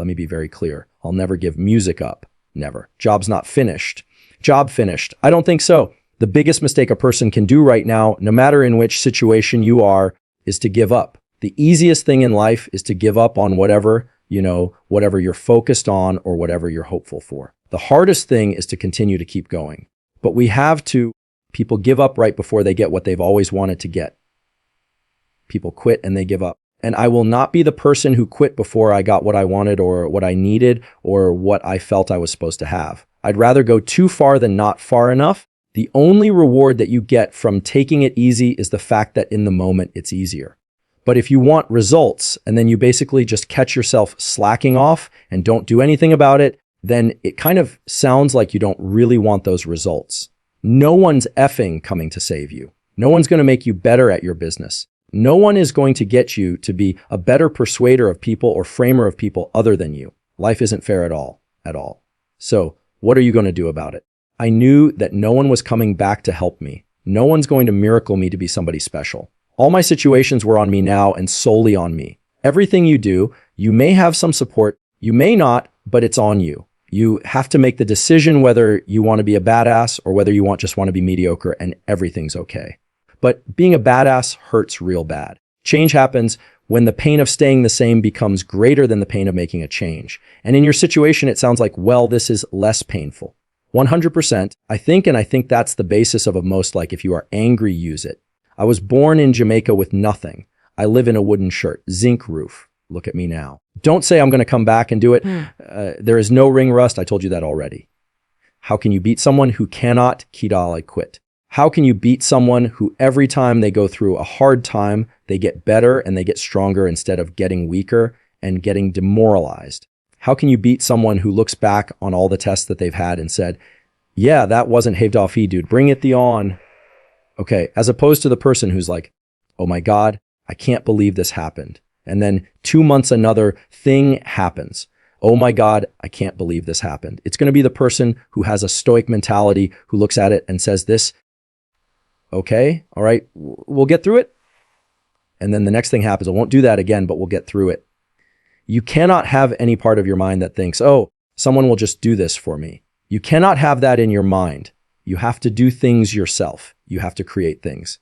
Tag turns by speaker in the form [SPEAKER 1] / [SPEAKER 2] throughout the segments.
[SPEAKER 1] Let me be very clear. I'll never give music up. Never. Job's not finished. Job finished. I don't think so. The biggest mistake a person can do right now, no matter in which situation you are, is to give up. The easiest thing in life is to give up on whatever you're focused on or whatever you're hopeful for. The hardest thing is to continue to keep going. But people give up right before they get what they've always wanted to get. People quit and they give up. And I will not be the person who quit before I got what I wanted or what I needed or what I felt I was supposed to have. I'd rather go too far than not far enough. The only reward that you get from taking it easy is the fact that in the moment it's easier. But if you want results and then you basically just catch yourself slacking off and don't do anything about it, then it kind of sounds like you don't really want those results. No one's effing coming to save you. No one's going to make you better at your business. No one is going to get you to be a better persuader of people or framer of people other than you. Life isn't fair at all. So what are you going to do about it? I knew that no one was coming back to help me. No one's going to miracle me to be somebody special. All my situations were on me now and solely on me. Everything you do, you may have some support, you may not, but it's on you. You have to make the decision whether you want to be a badass or whether you just want to be mediocre, and everything's okay. But being a badass hurts real bad. Change happens when the pain of staying the same becomes greater than the pain of making a change. And in your situation, it sounds like, well, this is less painful. 100%, I think that's the basis of a most like if you are angry, use it. I was born in Jamaica with nothing. I live in a wooden shirt, zinc roof. Look at me now. Don't say I'm going to come back and do it. There is no ring rust. I told you that already. How can you beat someone who cannot kidal quit? How can you beat someone who every time they go through a hard time, they get better and they get stronger instead of getting weaker and getting demoralized? How can you beat someone who looks back on all the tests that they've had and said, yeah, that wasn't Havdalfi, dude, bring it the on. Okay, as opposed to the person who's like, oh my God, I can't believe this happened. And then 2 months, another thing happens. Oh my God, I can't believe this happened. It's going to be the person who has a stoic mentality, who looks at it and says this, okay, all right, we'll get through it. And then the next thing happens. I won't do that again, but we'll get through it. You cannot have any part of your mind that thinks, oh, someone will just do this for me. You cannot have that in your mind. You have to do things yourself. You have to create things.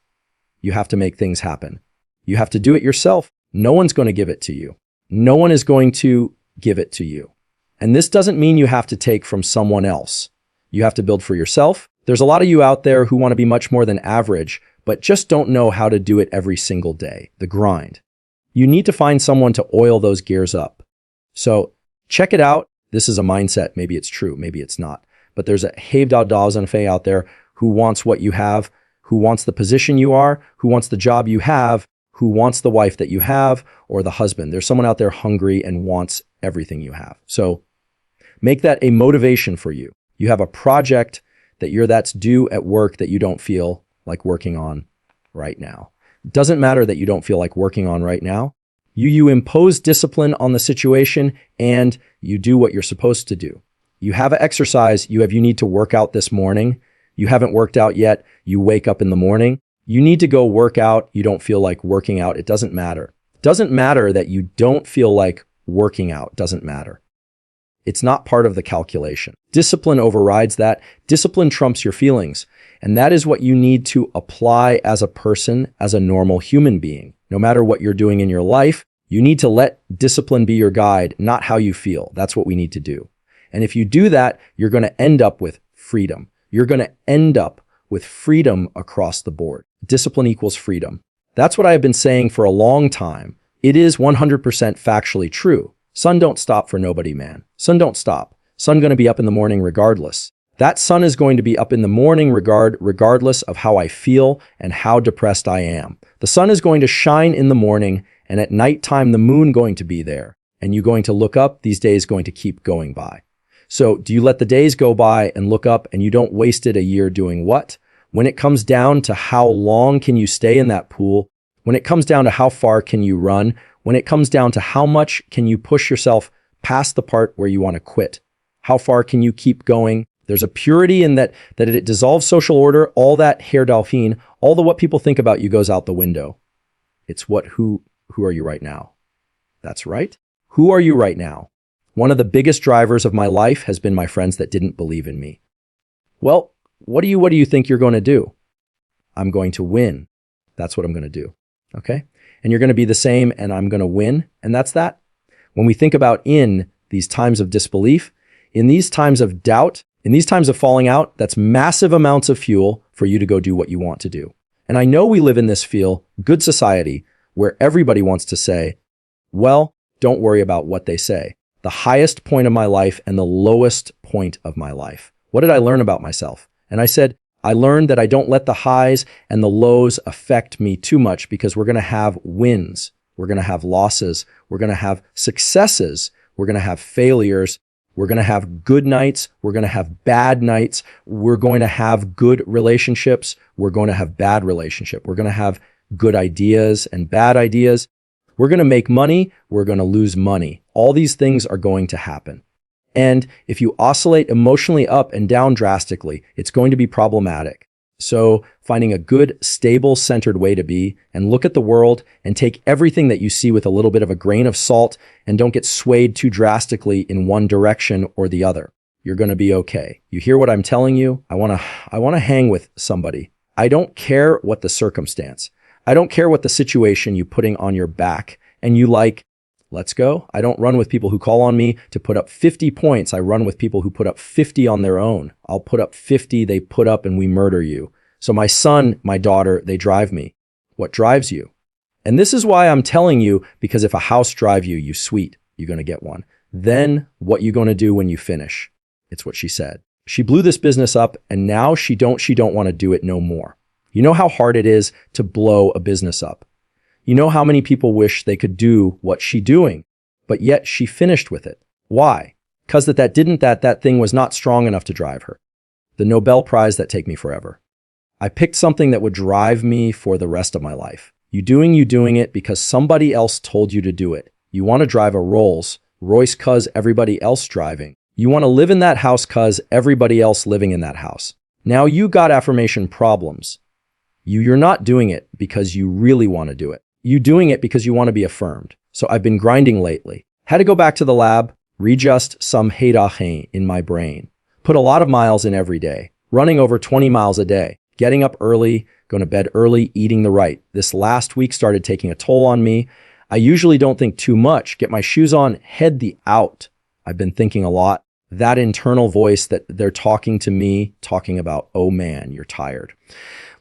[SPEAKER 1] You have to make things happen. You have to do it yourself. No one's going to give it to you. No one is going to give it to you. And this doesn't mean you have to take from someone else. You have to build for yourself. There's a lot of you out there who want to be much more than average, but just don't know how to do it every single day. The grind. You need to find someone to oil those gears up. So check it out. This is a mindset. Maybe it's true. Maybe it's not. But there's a Havdal out there who wants what you have, who wants the position you are, who wants the job you have, who wants the wife that you have, or the husband. There's someone out there hungry and wants everything you have. So make that a motivation for you. You have a project that's due at work that you don't feel like working on right now. It doesn't matter that you don't feel like working on right now. You impose discipline on the situation and you do what you're supposed to do. You have an exercise, you need to work out this morning. You haven't worked out yet. You wake up in the morning. You need to go work out. You don't feel like working out. It doesn't matter. It doesn't matter that you don't feel like working out. It doesn't matter. It's not part of the calculation. Discipline overrides that. Discipline trumps your feelings. And that is what you need to apply as a person, as a normal human being. No matter what you're doing in your life, you need to let discipline be your guide, not how you feel. That's what we need to do. And if you do that, you're going to end up with freedom. You're going to end up with freedom across the board. Discipline equals freedom. That's what I've been saying for a long time. It is 100% factually true. Sun don't stop for nobody, man. Sun don't stop. Sun going to be up in the morning regardless. That sun is going to be up in the morning regardless of how I feel and how depressed I am. The sun is going to shine in the morning, and at nighttime, the moon going to be there. And you're going to look up, these days going to keep going by. So do you let the days go by and look up and you don't waste it a year doing what? When it comes down to how long can you stay in that pool, when it comes down to how far can you run, when it comes down to how much can you push yourself past the part where you want to quit, how far can you keep going? There's a purity in that it dissolves social order, all that hair Delphine, all the what people think about you goes out the window. It's who are you right now? That's right. Who are you right now? One of the biggest drivers of my life has been my friends that didn't believe in me. Well, what do you think you're going to do? I'm going to win. That's what I'm going to do. Okay? And you're going to be the same, and I'm going to win. And that's that. When we think about in these times of disbelief, in these times of doubt, in these times of falling out, that's massive amounts of fuel for you to go do what you want to do. And I know we live in this good society where everybody wants to say, well, don't worry about what they say. The highest point of my life and the lowest point of my life. What did I learn about myself? And I said, I learned that I don't let the highs and the lows affect me too much, because we're going to have wins. We're going to have losses. We're going to have successes. We're going to have failures. We're going to have good nights. We're going to have bad nights. We're going to have good relationships. We're going to have bad relationships. We're going to have good ideas and bad ideas. We're going to make money. We're going to lose money. All these things are going to happen. And if you oscillate emotionally up and down drastically, it's going to be problematic. So finding a good, stable, centered way to be and look at the world and take everything that you see with a little bit of a grain of salt, and don't get swayed too drastically in one direction or the other. You're going to be okay. You hear what I'm telling you? I want to hang with somebody. I don't care what the circumstance. I don't care what the situation you putting on your back and you like, let's go. I don't run with people who call on me to put up 50 points. I run with people who put up 50 on their own. I'll put up 50, they put up, and we murder you. So my son, my daughter, they drive me. What drives you? And this is why I'm telling you, because if a house drive you, you sweet, you're going to get one. Then what you going to do when you finish? It's what she said. She blew this business up, and now she don't want to do it no more. You know how hard it is to blow a business up. You know how many people wish they could do what she doing, but yet she finished with it. Why? Because that thing was not strong enough to drive her. The Nobel Prize that take me forever. I picked something that would drive me for the rest of my life. You doing it because somebody else told you to do it. You want to drive a Rolls Royce cause everybody else driving. You want to live in that house cause everybody else living in that house. Now you got affirmation problems. You're not doing it because you really want to do it. You doing it because you want to be affirmed. So I've been grinding lately. Had to go back to the lab, readjust some hedachain in my brain. Put a lot of miles in every day, running over 20 miles a day, getting up early, going to bed early, eating the right. This last week started taking a toll on me. I usually don't think too much, get my shoes on, head the out. I've been thinking a lot. That internal voice that they're talking to me, talking about, oh man, you're tired.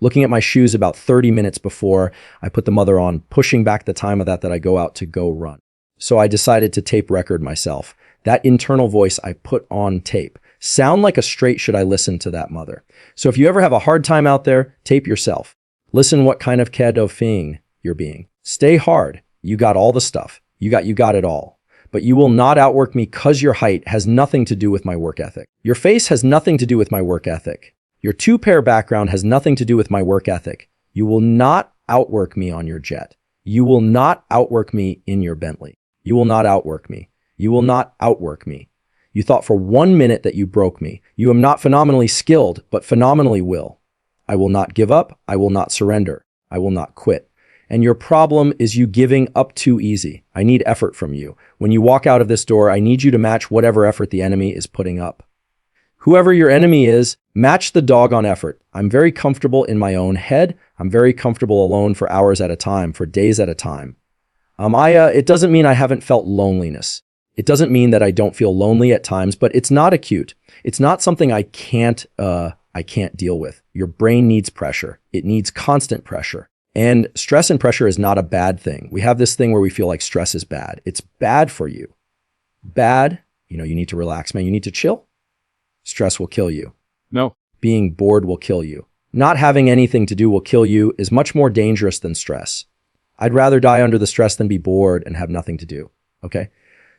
[SPEAKER 1] Looking at my shoes about 30 minutes before I put the mother on, pushing back the time of that I go out to go run. So I decided to tape record myself. That internal voice I put on tape. Sound like a straight should I listen to that mother. So if you ever have a hard time out there, tape yourself. Listen what kind of kedofing you're being. Stay hard. You got all the stuff. You got it all. But you will not outwork me because your height has nothing to do with my work ethic. Your face has nothing to do with my work ethic. Your two-pair background has nothing to do with my work ethic. You will not outwork me on your jet. You will not outwork me in your Bentley. You will not outwork me. You will not outwork me. You thought for 1 minute that you broke me. You am not phenomenally skilled, but phenomenally will. I will not give up. I will not surrender. I will not quit. And your problem is you giving up too easy. I need effort from you. When you walk out of this door, I need you to match whatever effort the enemy is putting up. Whoever your enemy is, match the dog on effort. I'm very comfortable in my own head. I'm very comfortable alone for hours at a time, for days at a time. It doesn't mean I haven't felt loneliness. It doesn't mean that I don't feel lonely at times, but it's not acute. It's not something I can't deal with. Your brain needs pressure. It needs constant pressure. And stress and pressure is not a bad thing. We have this thing where we feel like stress is bad. It's bad for you. Bad, you need to relax, man. You need to chill. Stress will kill you.
[SPEAKER 2] No.
[SPEAKER 1] Being bored will kill you. Not having anything to do will kill you is much more dangerous than stress. I'd rather die under the stress than be bored and have nothing to do. Okay?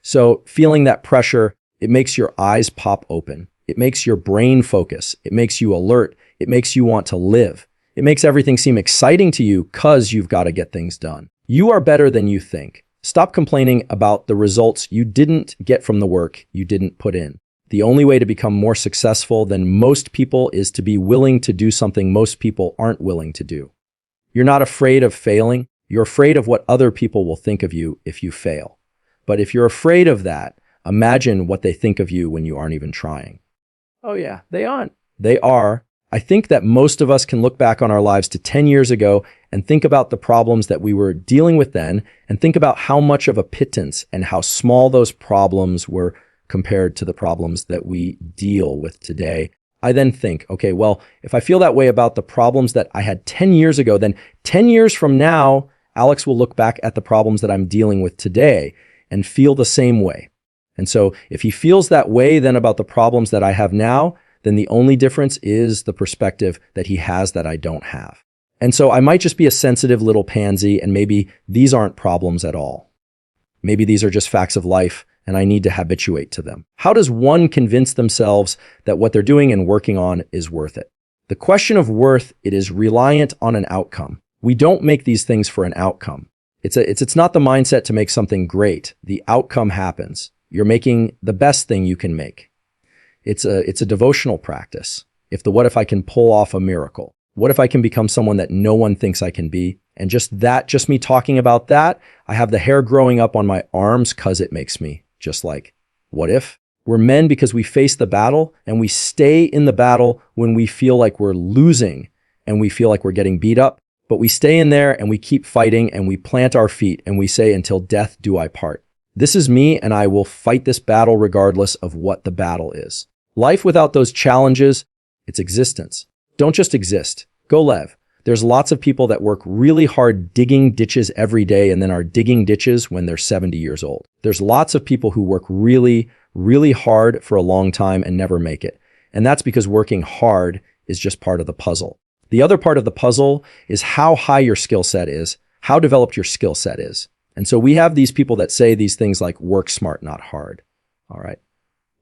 [SPEAKER 1] So feeling that pressure, it makes your eyes pop open. It makes your brain focus. It makes you alert. It makes you want to live. It makes everything seem exciting to you because you've got to get things done. You are better than you think. Stop complaining about the results you didn't get from the work you didn't put in. The only way to become more successful than most people is to be willing to do something most people aren't willing to do. You're not afraid of failing. You're afraid of what other people will think of you if you fail. But if you're afraid of that, Imagine what they think of you when you aren't even trying. Oh yeah, they aren't. They are. I think that most of us can look back on our lives to 10 years ago and think about the problems that we were dealing with then and think about how much of a pittance and how small those problems were compared to the problems that we deal with today. I then think, okay, well, if I feel that way about the problems that I had 10 years ago, then 10 years from now, Alex will look back at the problems that I'm dealing with today and feel the same way. And so if he feels that way then about the problems that I have now, then the only difference is the perspective that he has that I don't have. And so I might just be a sensitive little pansy, and maybe these aren't problems at all. Maybe these are just facts of life, and I need to habituate to them. How does one convince themselves that what they're doing and working on is worth it? The question of worth, it is reliant on an outcome. We don't make these things for an outcome. It's not the mindset to make something great. The outcome happens. You're making the best thing you can make. It's a devotional practice. What if I can pull off a miracle? What if I can become someone that no one thinks I can be? And just me talking about that, I have the hair growing up on my arms because it makes me just like, what if? We're men because we face the battle, and we stay in the battle when we feel like we're losing and we feel like we're getting beat up. But we stay in there and we keep fighting and we plant our feet and we say, until death do I part. This is me, and I will fight this battle regardless of what the battle is. Life without those challenges, it's existence. Don't just exist. Go live. There's lots of people that work really hard digging ditches every day and then are digging ditches when they're 70 years old. There's lots of people who work really, really hard for a long time and never make it. And that's because working hard is just part of the puzzle. The other part of the puzzle is how high your skill set is, how developed your skill set is. And so we have these people that say these things like work smart, not hard. All right.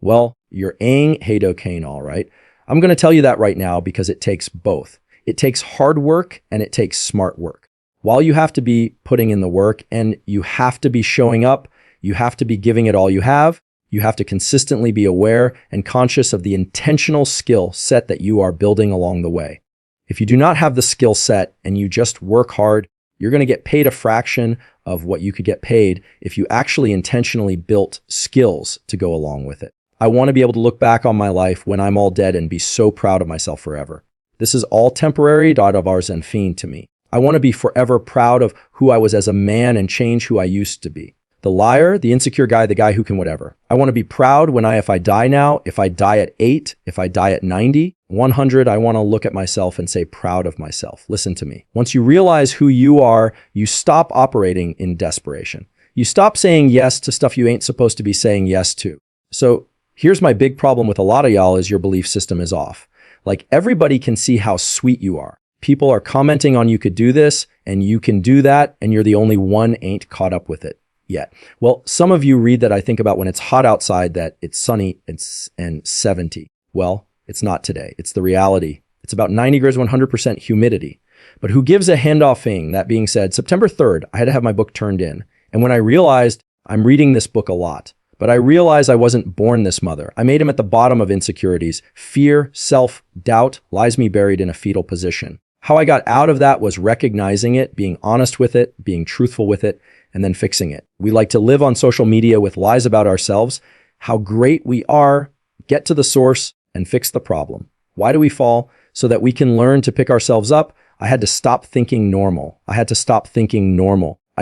[SPEAKER 1] Well, you're aing hadocaine, all right. I'm going to tell you that right now because it takes both. It takes hard work and it takes smart work. While you have to be putting in the work and you have to be showing up, you have to be giving it all you have to consistently be aware and conscious of the intentional skill set that you are building along the way. If you do not have the skill set and you just work hard, you're going to get paid a fraction of what you could get paid if you actually intentionally built skills to go along with it. I want to be able to look back on my life when I'm all dead and be so proud of myself forever. This is all temporary, davars and fiend to me. I want to be forever proud of who I was as a man and change who I used to be. The liar, the insecure guy, the guy who can whatever. I want to be proud if I die now, if I die at 8, if I die at 90, 100, I want to look at myself and say proud of myself. Listen to me. Once you realize who you are, you stop operating in desperation. You stop saying yes to stuff you ain't supposed to be saying yes to. So here's my big problem with a lot of y'all is your belief system is off. Like everybody can see how sweet you are. People are commenting on you could do this and you can do that and you're the only one ain't caught up with it yet. Well, some of you read that I think about when it's hot outside that it's sunny and 70. Well, it's not today. It's the reality. It's about 90 degrees, 100% humidity. But who gives a handoffing? That being said, September 3rd, I had to have my book turned in. And when I realized I'm reading this book a lot, but I realized I wasn't born this mother. I made him at the bottom of insecurities. Fear, self-doubt lies me buried in a fetal position. How I got out of that was recognizing it, being honest with it, being truthful with it, and then fixing it. We like to live on social media with lies about ourselves, how great we are, get to the source, and fix the problem. Why do we fall? So that we can learn to pick ourselves up. I had to stop thinking normal. I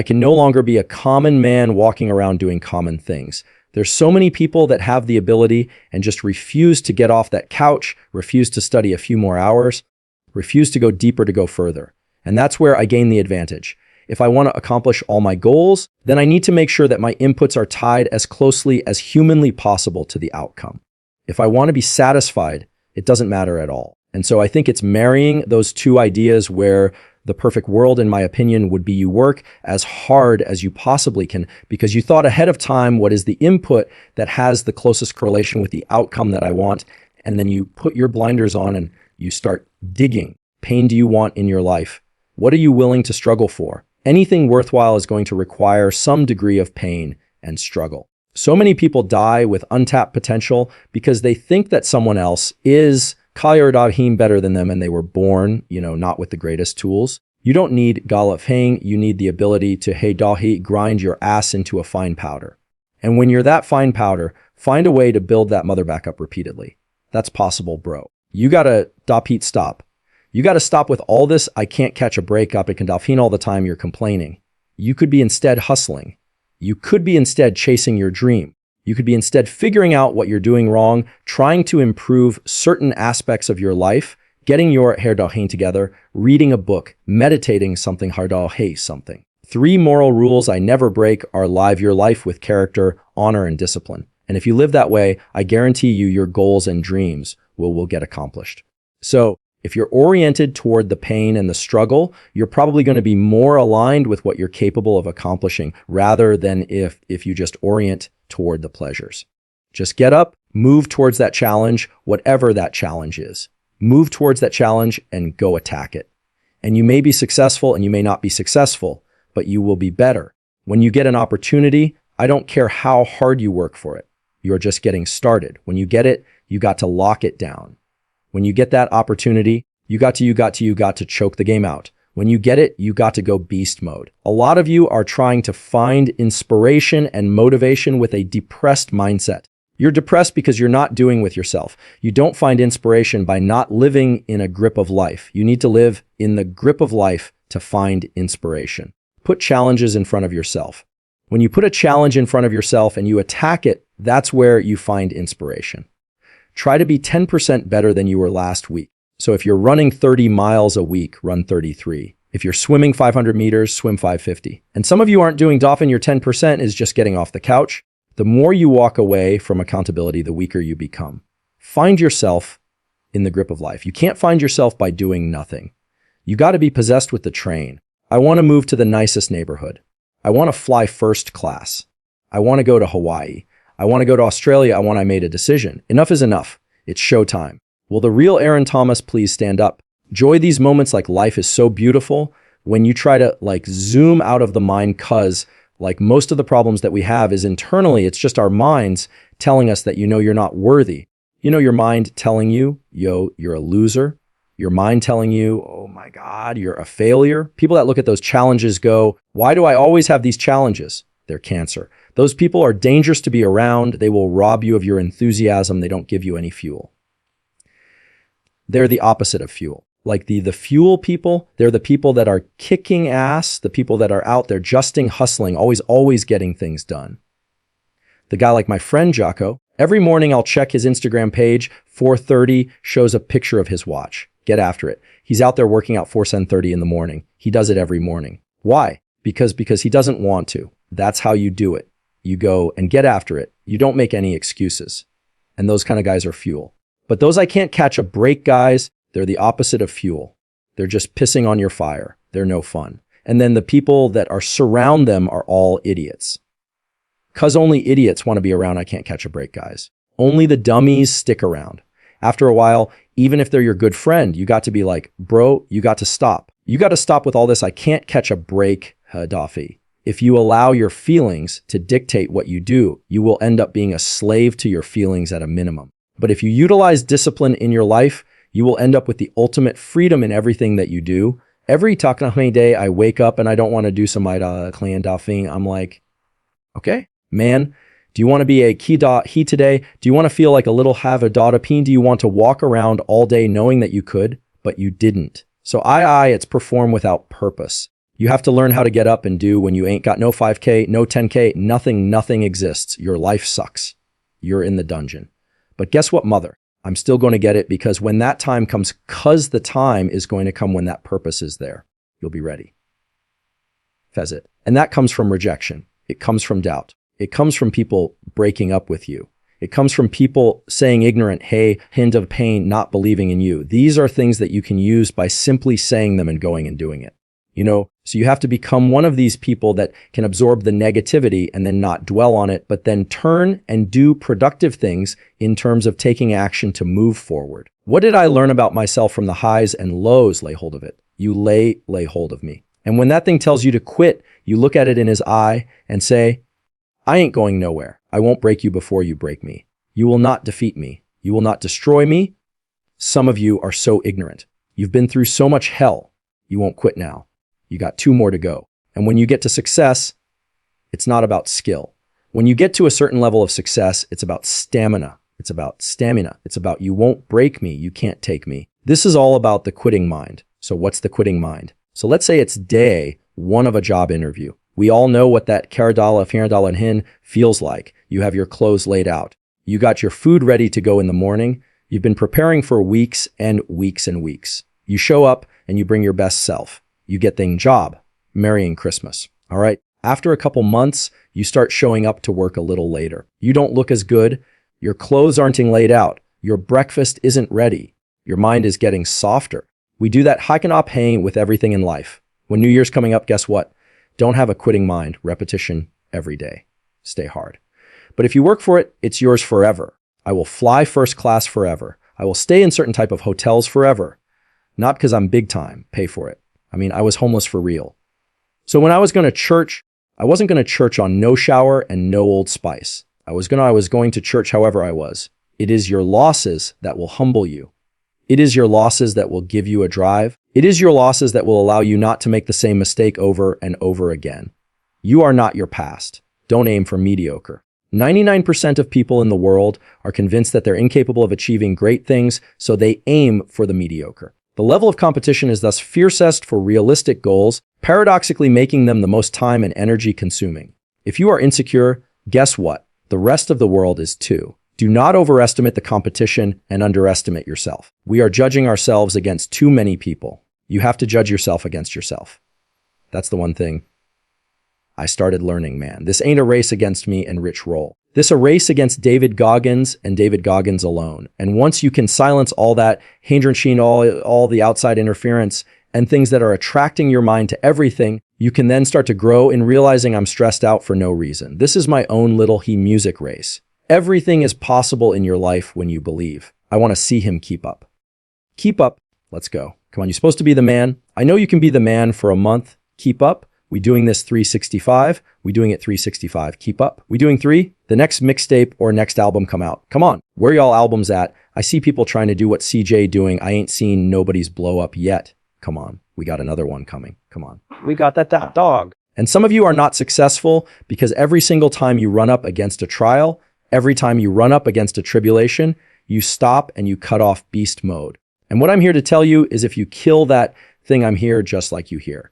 [SPEAKER 1] can no longer be a common man walking around doing common things. There's so many people that have the ability and just refuse to get off that couch, refuse to study a few more hours, refuse to go deeper, to go further. And that's where I gain the advantage. If I want to accomplish all my goals, then I need to make sure that my inputs are tied as closely as humanly possible to the outcome. If I want to be satisfied, it doesn't matter at all. And so I think it's marrying those two ideas where the perfect world, in my opinion, would be you work as hard as you possibly can because you thought ahead of time what is the input that has the closest correlation with the outcome that I want. And then you put your blinders on and you start digging. Pain do you want in your life? What are you willing to struggle for? Anything worthwhile is going to require some degree of pain and struggle. So many people die with untapped potential because they think that someone else is Kayar better than them and they were born, not with the greatest tools. You don't need Galaf Hang, you need the ability to Hey Dahi grind your ass into a fine powder. And when you're that fine powder, find a way to build that mother back up repeatedly. That's possible, bro. You gotta stop. You gotta stop with all this I can't catch a break up at endorphin all the time you're complaining. You could be instead hustling. You could be instead chasing your dream. You could be instead figuring out what you're doing wrong, trying to improve certain aspects of your life, getting your herdalhain together, reading a book, meditating something hardalhay something. 3 moral rules I never break are live your life with character, honor, and discipline. And if you live that way, I guarantee you your goals and dreams will get accomplished. So if you're oriented toward the pain and the struggle, you're probably going to be more aligned with what you're capable of accomplishing rather than if you just orient toward the pleasures. Just get up, move towards that challenge, whatever that challenge is. Move towards that challenge and go attack it. And you may be successful and you may not be successful, but you will be better. When you get an opportunity, I don't care how hard you work for it. You're just getting started. When you get it, you got to lock it down. When you get that opportunity, you got to choke the game out. When you get it, you got to go beast mode. A lot of you are trying to find inspiration and motivation with a depressed mindset. You're depressed because you're not doing with yourself. You don't find inspiration by not living in a grip of life. You need to live in the grip of life to find inspiration. Put challenges in front of yourself. When you put a challenge in front of yourself and you attack it, that's where you find inspiration. Try to be 10% better than you were last week. So if you're running 30 miles a week, run 33. If you're swimming 500 meters, swim 550. And some of you aren't doing Dauphin, your 10% is just getting off the couch. The more you walk away from accountability, the weaker you become. Find yourself in the grip of life. You can't find yourself by doing nothing. You got to be possessed with the train. I want to move to the nicest neighborhood. I want to fly first class. I want to go to Hawaii. I want to go to Australia. I made a decision. Enough is enough. It's showtime. Will the real Aaron Thomas please stand up? Enjoy these moments like life is so beautiful when you try to zoom out of the mind, cause most of the problems that we have is internally, it's just our minds telling us that you're not worthy. Your mind telling you, you're a loser. Your mind telling you, oh my God, you're a failure. People that look at those challenges go, why do I always have these challenges? They're cancer. Those people are dangerous to be around. They will rob you of your enthusiasm. They don't give you any fuel. They're the opposite of fuel. Like the fuel people, they're the people that are kicking ass, the people that are out there justing, hustling, always getting things done. The guy like my friend Jocko, every morning I'll check his Instagram page, 4:30 shows a picture of his watch. Get after it. He's out there working out 4:30 in the morning. He does it every morning. Why? Because he doesn't want to. That's how you do it. You go and get after it. You don't make any excuses. And those kind of guys are fuel. But those I can't catch a break guys, they're the opposite of fuel. They're just pissing on your fire. They're no fun. And then the people that are surround them are all idiots. Cause only idiots want to be around I can't catch a break guys. Only the dummies stick around. After a while, even if they're your good friend, you got to be like, bro, you got to stop. You got to stop with all this I can't catch a break, Daffy. If you allow your feelings to dictate what you do, you will end up being a slave to your feelings at a minimum. But if you utilize discipline in your life, you will end up with the ultimate freedom in everything that you do. Every Toughness day, I wake up and I don't want to do some clean Dauphin. I'm like, okay, man, do you want to be a key he today? Do you want to feel like a little have a dotapine? Do you want to walk around all day knowing that you could, but you didn't? So it's perform without purpose. You have to learn how to get up and do when you ain't got no 5K, no 10K, nothing exists. Your life sucks. You're in the dungeon. But guess what, mother? I'm still going to get it because when that time comes, cause the time is going to come when that purpose is there. You'll be ready. Fez it. And that comes from rejection. It comes from doubt. It comes from people breaking up with you. It comes from people saying ignorant, hey, hint of pain, not believing in you. These are things that you can use by simply saying them and going and doing it. So you have to become one of these people that can absorb the negativity and then not dwell on it, but then turn and do productive things in terms of taking action to move forward. What did I learn about myself from the highs and lows? Lay hold of it. You lay hold of me. And when that thing tells you to quit, you look at it in his eye and say, I ain't going nowhere. I won't break you before you break me. You will not defeat me. You will not destroy me. Some of you are so ignorant. You've been through so much hell. You won't quit now. You got 2 more to go. And when you get to success, it's not about skill. When you get to a certain level of success, it's about stamina. It's about stamina. It's about you won't break me, you can't take me. This is all about the quitting mind. So what's the quitting mind? So let's say it's day one of a job interview. We all know what that Caradala, Fianadala, and Hin feels like. You have your clothes laid out. You got your food ready to go in the morning. You've been preparing for weeks and weeks and weeks. You show up and you bring your best self. You get the job. Merry Christmas. All right. After a couple months, you start showing up to work a little later. You don't look as good. Your clothes aren't laid out. Your breakfast isn't ready. Your mind is getting softer. We do that hang with everything in life. When New Year's coming up, guess what? Don't have a quitting mind. Repetition every day. Stay hard. But if you work for it, it's yours forever. I will fly first class forever. I will stay in certain type of hotels forever. Not because I'm big time, pay for it. I mean, I was homeless for real. So when I was going to church, I wasn't going to church on no shower and no Old Spice. I was going to church however I was. It is your losses that will humble you. It is your losses that will give you a drive. It is your losses that will allow you not to make the same mistake over and over again. You are not your past. Don't aim for mediocre. 99% of people in the world are convinced that they're incapable of achieving great things, so they aim for the mediocre. The level of competition is thus fiercest for realistic goals, paradoxically making them the most time and energy consuming. If you are insecure, guess what? The rest of the world is too. Do not overestimate the competition and underestimate yourself. We are judging ourselves against too many people. You have to judge yourself against yourself. That's the one thing I started learning, man. This ain't a race against me and Rich Roll. This a race against David Goggins and David Goggins alone. And once you can silence all that hindrance, all the outside interference and things that are attracting your mind to everything, you can then start to grow in realizing I'm stressed out for no reason. This is my own little music race. Everything is possible in your life when you believe. I want to see him keep up. Keep up. Let's go. Come on, you're supposed to be the man. I know you can be the man for a month. Keep up. We doing this 365. We doing it 365. Keep up. We doing 3. The next mixtape or next album come out. Come on. Where y'all albums at? I see people trying to do what CJ doing. I ain't seen nobody's blow up yet. Come on. We got another one coming. Come on. We got that dog. And some of you are not successful because every single time you run up against a trial, every time you run up against a tribulation, you stop and you cut off beast mode. And what I'm here to tell you is if you kill that thing, I'm here just like you here.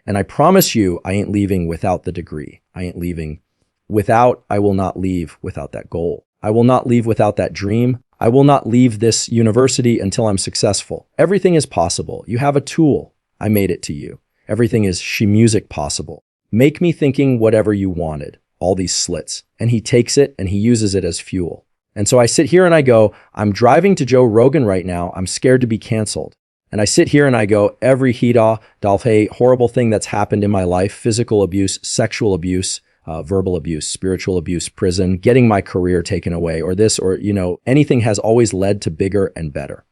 [SPEAKER 1] And I promise you, I ain't leaving without the degree. I ain't leaving I will not leave without that goal. I will not leave without that dream. I will not leave this university until I'm successful. Everything is possible. You have a tool. I made it to you. Everything is music possible. Make me thinking whatever you wanted. All these slits. And he takes it and he uses it as fuel. And so I sit here and I go, I'm driving to Joe Rogan right now. I'm scared to be canceled. And I sit here and I go, every horrible thing that's happened in my life, physical abuse, sexual abuse, verbal abuse, spiritual abuse, prison, getting my career taken away, or this, or, anything has always led to bigger and better.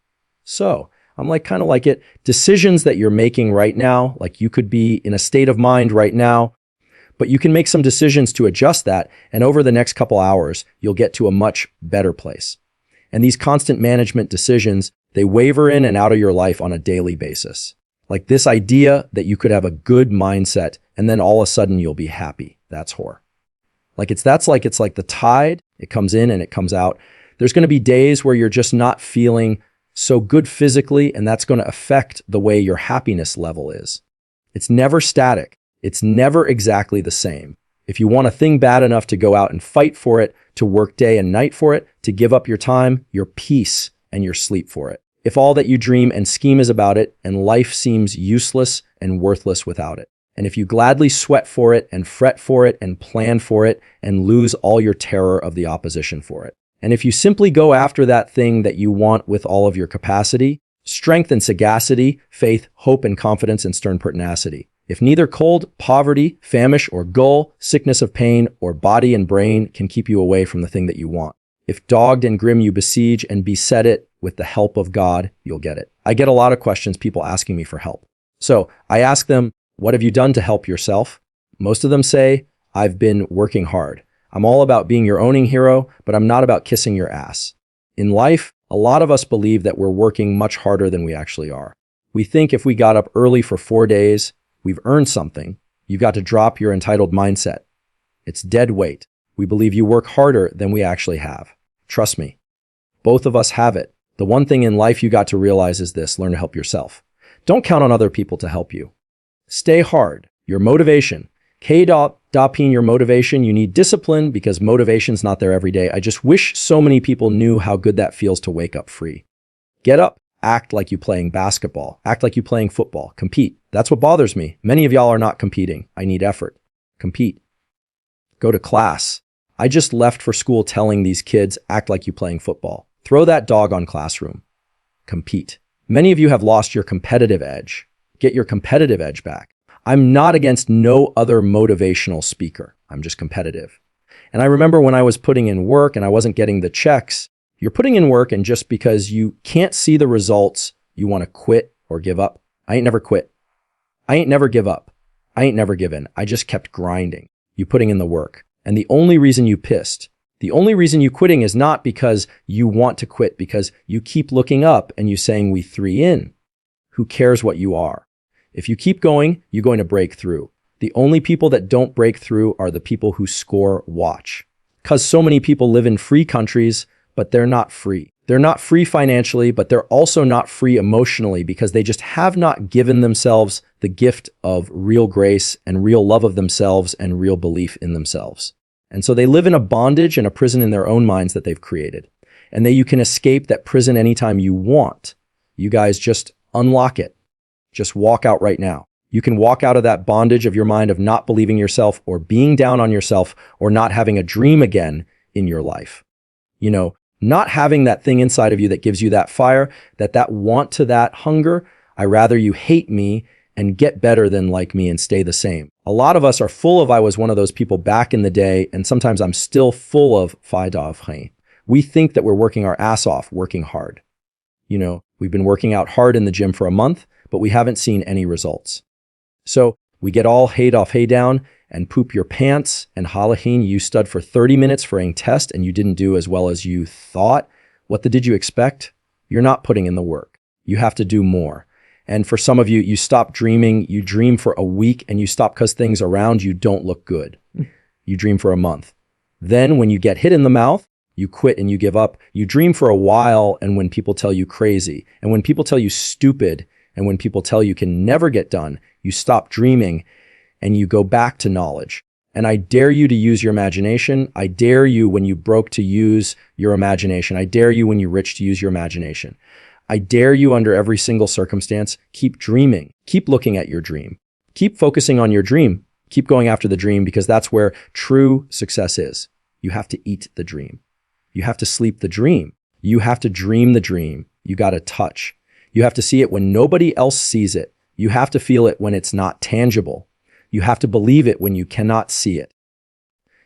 [SPEAKER 1] So I'm kind of like it. Decisions that you're making right now, like you could be in a state of mind right now, but you can make some decisions to adjust that. And over the next couple hours, you'll get to a much better place. And these constant management decisions, they waver in and out of your life on a daily basis. Like this idea that you could have a good mindset and then all of a sudden you'll be happy. That's whore. It's like the tide. It comes in and it comes out. There's going to be days where you're just not feeling so good physically, and that's going to affect the way your happiness level is. It's never static. It's never exactly the same. If you want a thing bad enough to go out and fight for it, to work day and night for it, to give up your time, your peace, and your sleep for it. If all that you dream and scheme is about it, and life seems useless and worthless without it. And if you gladly sweat for it and fret for it and plan for it and lose all your terror of the opposition for it. And if you simply go after that thing that you want with all of your capacity, strength and sagacity, faith, hope and confidence and stern pertinacity. If neither cold, poverty, famish, or goal, sickness of pain, or body and brain can keep you away from the thing that you want. If dogged and grim you besiege and beset it, with the help of God, you'll get it. I get a lot of questions, people asking me for help. So I ask them, what have you done to help yourself? Most of them say, I've been working hard. I'm all about being your owning hero, but I'm not about kissing your ass. In life, a lot of us believe that we're working much harder than we actually are. We think if we got up early for 4 days, we've earned something. You've got to drop your entitled mindset. It's dead weight. We believe you work harder than we actually have. Trust me, both of us have it. The one thing in life you got to realize is this: learn to help yourself. Don't count on other people to help you. Stay hard. Your motivation. Dopamine, your motivation. You need discipline because motivation's not there every day. I just wish so many people knew how good that feels to wake up free. Get up. Act like you playing basketball. Act like you playing football. Compete. That's what bothers me. Many of y'all are not competing. I need effort. Compete. Go to class. I just left for school telling these kids, act like you playing football. Throw that dog on classroom. Compete. Many of you have lost your competitive edge. Get your competitive edge back. I'm not against no other motivational speaker. I'm just competitive. And I remember when I was putting in work and I wasn't getting the checks. You're putting in work, and just because you can't see the results, you want to quit or give up. I ain't never quit. I ain't never give up. I ain't never given. I just kept grinding. You putting in the work. And the only reason you pissed, the only reason you quitting is not because you want to quit, because you keep looking up and you saying we 3 in. Who cares what you are? If you keep going, you're going to break through. The only people that don't break through are the people who score watch. Because so many people live in free countries, but they're not free. They're not free financially, but they're also not free emotionally because they just have not given themselves the gift of real grace and real love of themselves and real belief in themselves. And so they live in a bondage and a prison in their own minds that they've created. And you can escape that prison anytime you want. You guys just unlock it. Just walk out right now. You can walk out of that bondage of your mind of not believing yourself or being down on yourself or not having a dream again in your life. You know, not having that thing inside of you that gives you that fire, that want to that hunger. I rather you hate me and get better than like me and stay the same. A lot of us are full of, I was one of those people back in the day, and sometimes I'm still full of retrain. We think that we're working our ass off, working hard. You know, we've been working out hard in the gym for a month, but we haven't seen any results. So we get all hey down and poop your pants and halahin, you stud for 30 minutes for a test and you didn't do as well as you thought. What did you expect? You're not putting in the work. You have to do more. And for some of you, you stop dreaming, you dream for a week and you stop because things around you don't look good. You dream for a month. Then when you get hit in the mouth, you quit and you give up. You dream for a while, and when people tell you crazy, and when people tell you stupid, and when people tell you can never get done, you stop dreaming and you go back to knowledge. And I dare you to use your imagination. I dare you when you broke to use your imagination. I dare you when you're rich to use your imagination. I dare you under every single circumstance, keep dreaming. Keep looking at your dream. Keep focusing on your dream. Keep going after the dream because that's where true success is. You have to eat the dream. You have to sleep the dream. You have to dream the dream. You got to touch. You have to see it when nobody else sees it. You have to feel it when it's not tangible. You have to believe it when you cannot see it.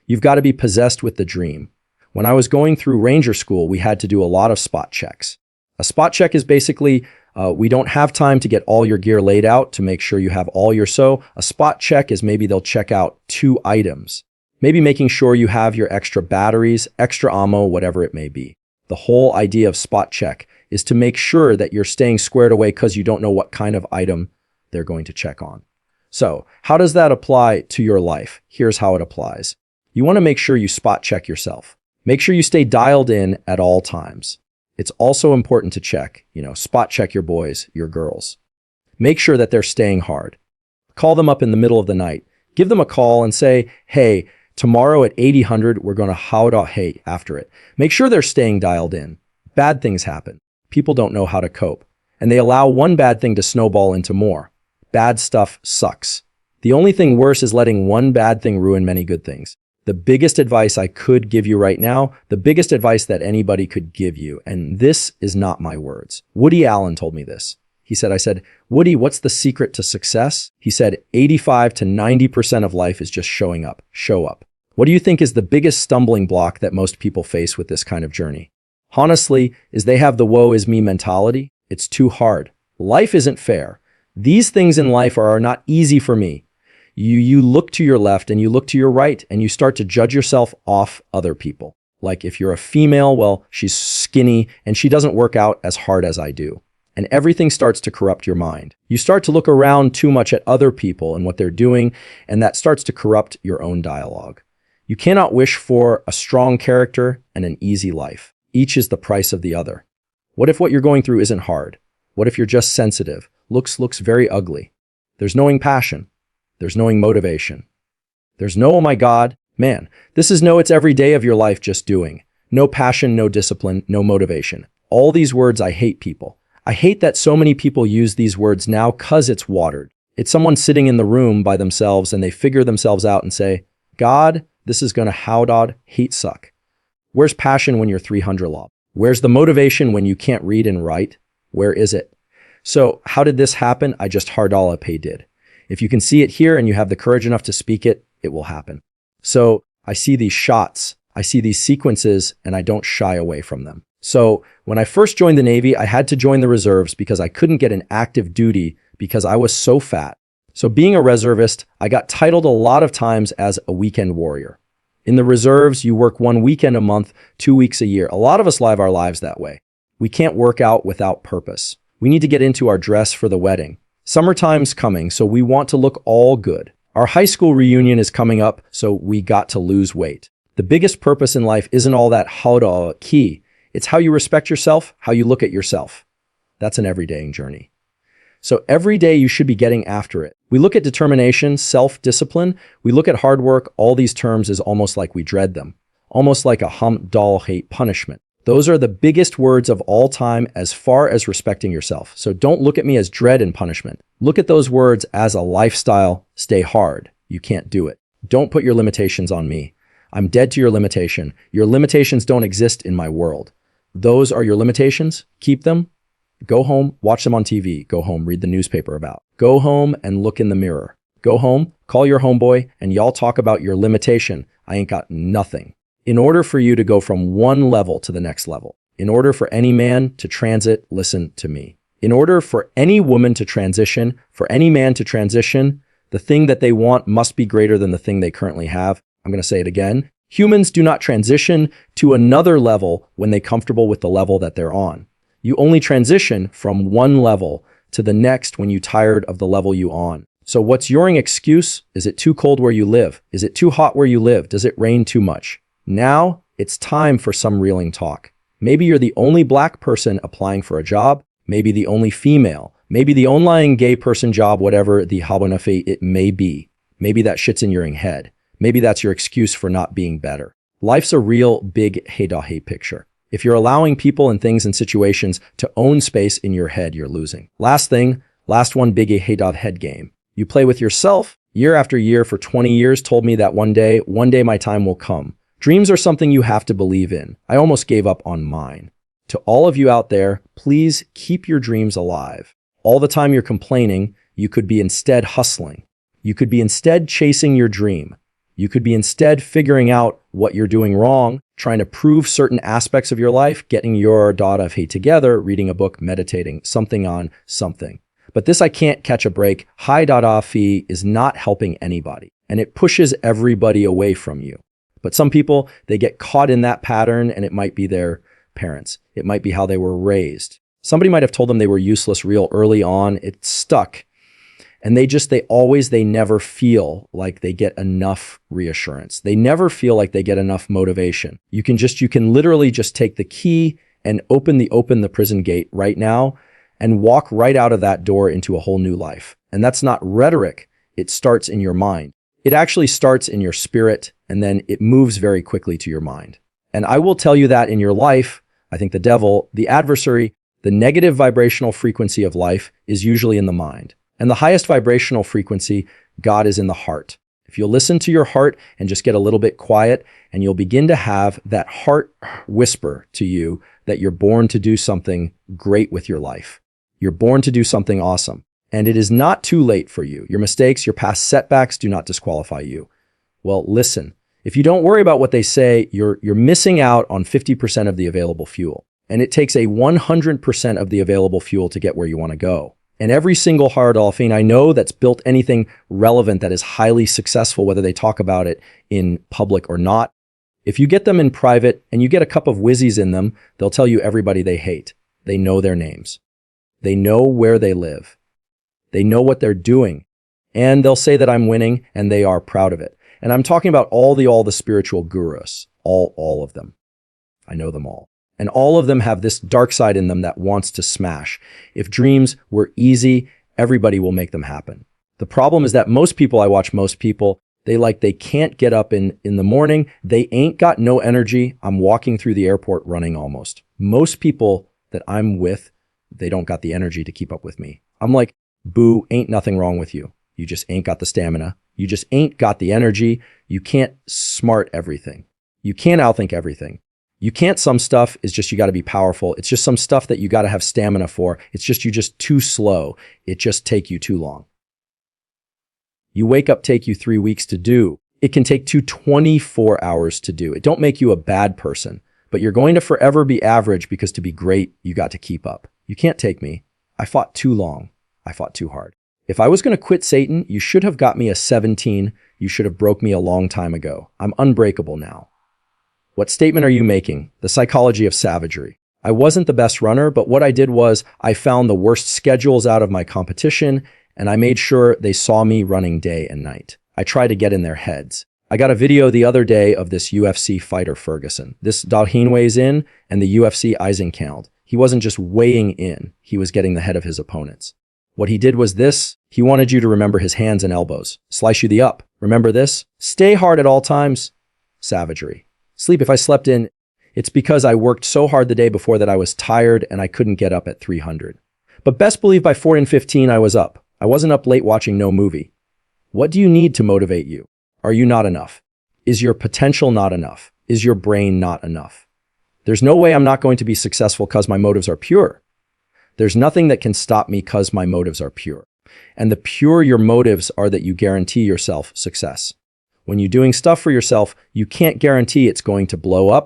[SPEAKER 1] You've got to be possessed with the dream. When I was going through Ranger School, we had to do a lot of spot checks. A spot check is basically, we don't have time to get all your gear laid out to make sure you have all your so. A spot check is maybe they'll check out 2 items. Maybe making sure you have your extra batteries, extra ammo, whatever it may be. The whole idea of spot check is to make sure that you're staying squared away because you don't know what kind of item they're going to check on. So how does that apply to your life? Here's how it applies. You want to make sure you spot check yourself. Make sure you stay dialed in at all times. It's also important to check, spot check your boys, your girls. Make sure that they're staying hard. Call them up in the middle of the night. Give them a call and say, hey, tomorrow at 800, we're going to hey after it. Make sure they're staying dialed in. Bad things happen. People don't know how to cope. And they allow one bad thing to snowball into more. Bad stuff sucks. The only thing worse is letting one bad thing ruin many good things. The biggest advice I could give you right now, the biggest advice that anybody could give you, and this is not my words. Woody Allen told me this. I said, Woody, what's the secret to success? He said, 85 to 90% of life is just showing up. Show up. What do you think is the biggest stumbling block that most people face with this kind of journey? Honestly, is they have the woe is me mentality. It's too hard. Life isn't fair. These things in life are not easy for me. You look to your left and you look to your right and you start to judge yourself off other people. Like if you're a female, well, she's skinny and she doesn't work out as hard as I do. And everything starts to corrupt your mind. You start to look around too much at other people and what they're doing, and that starts to corrupt your own dialogue. You cannot wish for a strong character and an easy life. Each is the price of the other. What if what you're going through isn't hard? What if you're just sensitive? Looks very ugly. There's knowing passion. There's knowing motivation. There's no, oh my God, man. This is no, it's every day of your life just doing. No passion, no discipline, no motivation. All these words, I hate people. I hate that so many people use these words now because it's watered. It's someone sitting in the room by themselves and they figure themselves out and say, God, this is gonna howdod hate suck. Where's passion when you're 300 lob? Where's the motivation when you can't read and write? Where is it? So how did this happen? I just hardalapay did. If you can see it here and you have the courage enough to speak it, it will happen. So I see these shots, I see these sequences, and I don't shy away from them. So when I first joined the Navy, I had to join the reserves because I couldn't get an active duty because I was so fat. So being a reservist, I got titled a lot of times as a weekend warrior. In the reserves, you work 1 weekend a month, 2 weeks a year. A lot of us live our lives that way. We can't work out without purpose. We need to get into our dress for the wedding. Summertime's coming, so we want to look all good. Our high school reunion is coming up, so we got to lose weight. The biggest purpose in life isn't all that howda key. It's how you respect yourself, how you look at yourself. That's an everyday journey. So every day you should be getting after it. We look at determination, self-discipline. We look at hard work. All these terms is almost like we dread them. Almost like a dal hate punishment. Those are the biggest words of all time as far as respecting yourself. So don't look at me as dread and punishment. Look at those words as a lifestyle. Stay hard. You can't do it. Don't put your limitations on me. I'm dead to your limitation. Your limitations don't exist in my world. Those are your limitations. Keep them. Go home, watch them on TV. Go home, read the newspaper about. Go home and look in the mirror. Go home, call your homeboy, and y'all talk about your limitation. I ain't got nothing. In order for you to go from one level to the next level, in order for any man to transit, listen to me. In order for any woman to transition, for any man to transition, the thing that they want must be greater than the thing they currently have. I'm going to say it again. Humans do not transition to another level when they're comfortable with the level that they're on. You only transition from one level to the next when you're tired of the level you on. So what's your excuse? Is it too cold where you live? Is it too hot where you live? Does it rain too much? Now it's time for some reeling talk. Maybe you're the only black person applying for a job, maybe the only female, maybe the only gay person job, whatever the habanafe it may be. Maybe that shit's in your head. Maybe that's your excuse for not being better. Life's a real big hey picture. If you're allowing people and things and situations to own space in your head, you're losing. Last one big head game. You play with yourself year after year for 20 years, told me that one day my time will come. Dreams are something you have to believe in. I almost gave up on mine. To all of you out there, please keep your dreams alive. All the time you're complaining, you could be instead hustling. You could be instead chasing your dream. You could be instead figuring out what you're doing wrong, trying to prove certain aspects of your life, getting your data together, reading a book, meditating, something on something. But this I can't catch a break. High data fee is not helping anybody, and it pushes everybody away from you. But some people, they get caught in that pattern, and it might be their parents. It might be how they were raised. Somebody might have told them they were useless real early on. It stuck. And they never feel like they get enough reassurance. They never feel like they get enough motivation. You can literally just take the key and open the prison gate right now and walk right out of that door into a whole new life. And that's not rhetoric. It starts in your mind. It actually starts in your spirit, and then it moves very quickly to your mind. And I will tell you that in your life, I think the devil, the adversary, the negative vibrational frequency of life is usually in the mind. And the highest vibrational frequency, God, is in the heart. If you'll listen to your heart and just get a little bit quiet, and you'll begin to have that heart whisper to you that you're born to do something great with your life. You're born to do something awesome. And it is not too late for you. Your mistakes, your past setbacks do not disqualify you. Well, listen, if you don't worry about what they say, you're missing out on 50% of the available fuel. And it takes a 100% of the available fuel to get where you want to go. And every single hard dolphin I know that's built anything relevant that is highly successful, whether they talk about it in public or not, if you get them in private and you get a cup of whizzies in them, they'll tell you everybody they hate. They know their names. They know where they live. They know what they're doing. And they'll say that I'm winning, and they are proud of it. And I'm talking about all the spiritual gurus, all of them. I know them all. And all of them have this dark side in them that wants to smash. If dreams were easy, everybody will make them happen. The problem is that most people they can't get up in the morning. They ain't got no energy. I'm walking through the airport running almost. Most people that I'm with, they don't got the energy to keep up with me. I'm like, boo, ain't nothing wrong with you. You just ain't got the stamina. You just ain't got the energy. You can't smart everything. You can't outthink everything. You can't some stuff. It's just you got to be powerful. It's just some stuff that you got to have stamina for. It's just you're just too slow. It just take you too long. You wake up, take you 3 weeks to do. It can take 24 hours to do. It don't make you a bad person, but you're going to forever be average because to be great, you got to keep up. You can't take me. I fought too long. I fought too hard. If I was going to quit Satan, you should have got me a 17. You should have broke me a long time ago. I'm unbreakable now. What statement are you making? The psychology of savagery. I wasn't the best runner, but what I did was I found the worst schedules out of my competition, and I made sure they saw me running day and night. I tried to get in their heads. I got a video the other day of this UFC fighter Ferguson. This Dalheen weighs in, and the UFC Eisenkeld. He wasn't just weighing in, he was getting the head of his opponents. What he did was this. He wanted you to remember his hands and elbows. Slice you the up. Remember this? Stay hard at all times. Savagery. Sleep. If I slept in, it's because I worked so hard the day before that I was tired and I couldn't get up at 300. But best believe by 4:15 I was up. I wasn't up late watching no movie. What do you need to motivate you? Are you not enough? Is your potential not enough? Is your brain not enough? There's no way I'm not going to be successful because my motives are pure. There's nothing that can stop me because my motives are pure. And the pure your motives are that you guarantee yourself success. When you're doing stuff for yourself, you can't guarantee it's going to blow up.